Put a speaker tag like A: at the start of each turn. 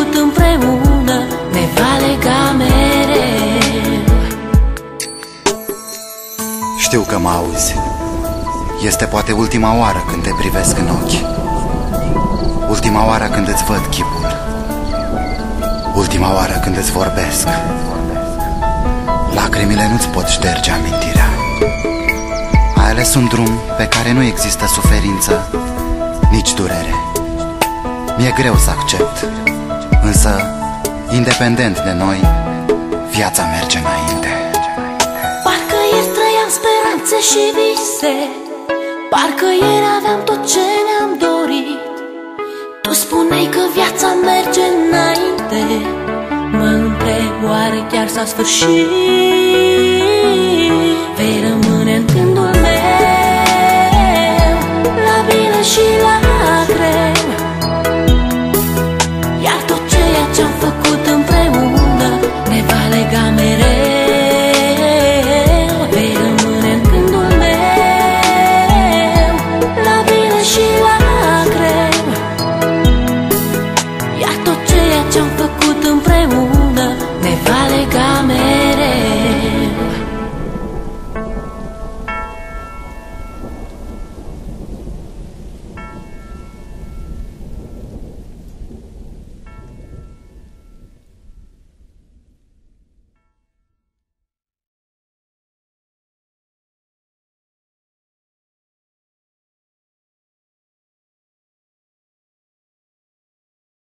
A: făcut împreună ne va lega mereu.
B: Știu că mă auzi. Este poate ultima oară când te privesc în ochi, ultima oară când îți văd chipul, ultima oară când îți vorbesc. Lacrimile nu-ți pot șterge amintirea. Ai ales un drum pe care nu există suferință, nici durere. Mi-e greu să accept, însă, independent de noi, viața merge înainte.
A: Parcă ieri trăiam speranțe și vise, parcă ieri aveam tot ce ne-am dorit. Tu spuneai că viața merge înainte, mă întreb, oare chiar s-a sfârșit? Vei rămâne în gândul meu, la bine și la greu. Iar tot ceea ce-am făcut împreună ne va lega mereu. Vei rămâne în gândul meu, la bine și la greu. Iar tot ceea ce-am făcut